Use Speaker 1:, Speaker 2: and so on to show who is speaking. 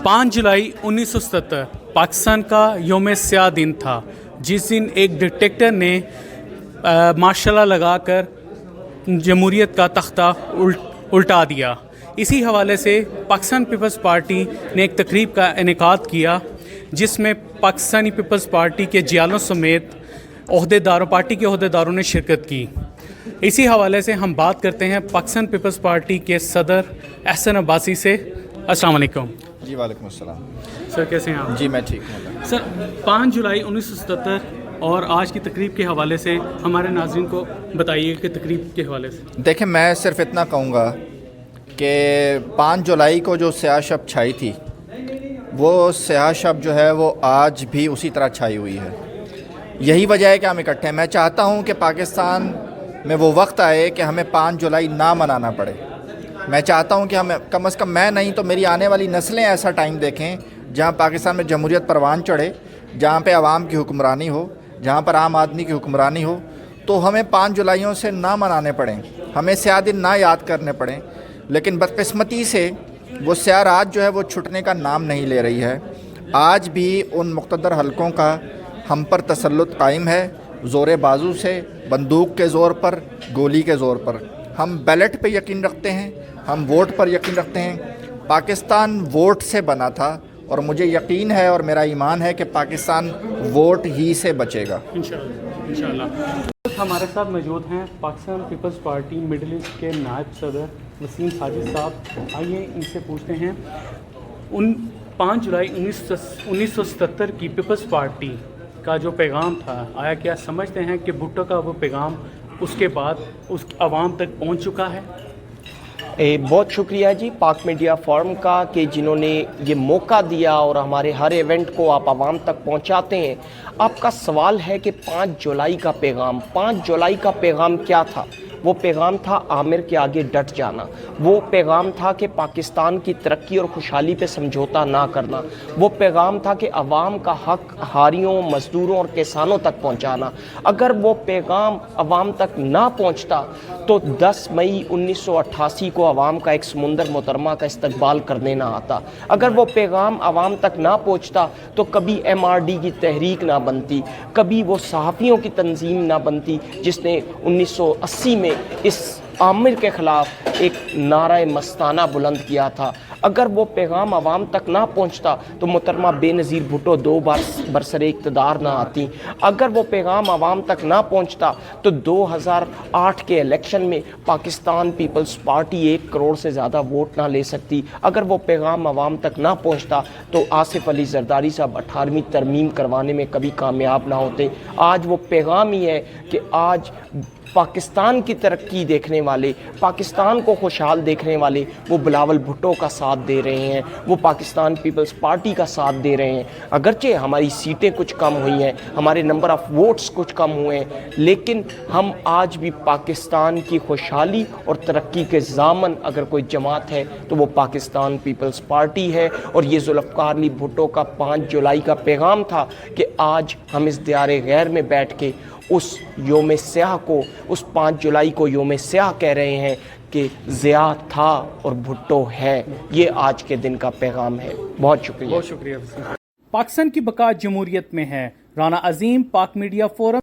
Speaker 1: 5 जुलाई 1977 पाकिस्तान का यौम स्याह दिन था, जिस दिन एक डिक्टेटर ने मार्शल लगाकर जमहूरियत का तख्ता उल्टा दिया। इसी हवाले से पाकिस्तान पीपल्स पार्टी ने एक तकरीब का इनेकाद किया, जिसमें पाकिस्तानी पीपल्स पार्टी के जियालों समेत पार्टी के अहदेदारों ने शिरकत की। इसी हवाले से हम बात करते हैं पाकिस्तान पीपल्स पार्टी के सदर एहसन अब्बासी से। अस्सलाम वालेकुम।
Speaker 2: जी वालेकुम अस्सलाम।
Speaker 1: सर कैसे हैं आप?
Speaker 2: जी मैं ठीक हूँ।
Speaker 1: सर 5 जुलाई 1977 और आज की तकरीब के हवाले से हमारे नाज़रीन को बताइए कि तकरीब के हवाले से।
Speaker 2: देखें, मैं सिर्फ इतना कहूँगा कि 5 जुलाई को जो स्याह शब छाई थी, वो स्याह शब जो है वो आज भी उसी तरह छाई हुई है। यही वजह है कि हम इकट्ठे हैं। मैं चाहता हूँ कि पाकिस्तान में वो वक्त आए कि हमें 5 जुलाई ना मनाना पड़े। मैं चाहता हूँ कि हम कम से कम, मैं नहीं तो मेरी आने वाली नस्लें ऐसा टाइम देखें जहाँ पाकिस्तान में जमहूरियत परवान चढ़े, जहाँ पे आवाम की हुक्मरानी हो, जहाँ पर आम आदमी की हुक्मरानी हो। तो हमें 5 जुलाइयों से ना मनाने पड़ें, हमें स्याह दिन ना याद करने पड़ें। लेकिन बदकिस्मती से वो स्याह रात जो है वो छुटने का नाम नहीं ले रही है। आज भी उन मुक़्तदर हलकों का हम पर तसल्लुत कायम है, ज़ोर बाजू से, बंदूक के ज़ोर पर, गोली के ज़ोर पर। हम बैलेट पे यकीन रखते हैं, हम वोट पर यकीन रखते हैं। पाकिस्तान वोट से बना था और मुझे यकीन है और मेरा ईमान है कि पाकिस्तान वोट ही से बचेगा
Speaker 1: इंशाअल्लाह। हमारे साथ मौजूद हैं Pakistan Peoples Party Middle East के नायब सदर वसीम साजिद साहब। आइए इनसे पूछते हैं, 5 जुलाई 1977 की पीपल्स पार्टी का जो पैगाम था, आया क्या समझते हैं कि भुट्टो का वो पैगाम उसके बाद उस आवाम तक पहुंच चुका है?
Speaker 3: बहुत शुक्रिया जी पाक मीडिया फोरम का कि जिन्होंने ये मौका दिया और हमारे हर इवेंट को आप आवाम तक पहुंचाते हैं। आपका सवाल है कि 5 जुलाई का पैगाम, 5 जुलाई का पैगाम क्या था? वो पैगाम था आमिर के आगे डट जाना। वो पैगाम था कि पाकिस्तान की तरक्की और खुशहाली पे समझौता ना करना। वो पैगाम था कि अवाम का हक हारियों, मज़दूरों और किसानों तक पहुंचाना। अगर वो पैगाम अवाम तक ना पहुंचता तो 10 मई 1988 को अवाम का एक समुंदर मोहतरमा का इस्तकबाल करने ना आता। अगर वो पैगाम अवाम तक ना पहुंचता तो कभी MRD की तहरीक ना बनती, कभी वो सहाफ़ियों की तंजीम ना बनती जिसने 1980 में इस आमिर के ख़िलाफ़ एक नारा मस्ताना बुलंद किया था। अगर वो पैगाम आवाम तक ना पहुंचता तो मोहतरमा बेनज़ीर भुट्टो 2 बार बरसरे इक़्तिदार ना आती। अगर वो पैगाम आवाम तक ना पहुंचता तो 2008 के इलेक्शन में पाकिस्तान पीपल्स पार्टी 1 करोड़ से ज़्यादा वोट ना ले सकती। अगर वो पैगाम आवाम तक ना पहुंचता तो आसिफ अली जरदारी साहब 18वीं तरमीम करवाने में कभी कामयाब ना होते। आज वो पैगाम ही है कि आज पाकिस्तान की तरक्की देखने वाले, पाकिस्तान को खुशहाल देखने वाले वो बिलावल भुट्टो का साथ दे रहे हैं, वो पाकिस्तान पीपल्स पार्टी का साथ दे रहे हैं। अगरचे हमारी सीटें कुछ कम हुई हैं, हमारे नंबर ऑफ़ वोट्स कुछ कम हुए हैं, लेकिन हम आज भी पाकिस्तान की खुशहाली और तरक्की के ज़ामन अगर कोई जमात है तो वो पाकिस्तान पीपल्स पार्टी है। और ये ज़ुल्फ़िकार अली भुट्टो का 5 जुलाई का पैगाम था कि आज हम इस दियारे गैर में बैठ के उस यौम स्याह को, उस 5 जुलाई को यौम स्याह कह रहे हैं कि ज़िया था और भुट्टो है। ये आज के दिन का पैगाम है। बहुत शुक्रिया।
Speaker 1: पाकिस्तान की बका जमहूरियत में है। राना अजीम, पाक मीडिया फोरम।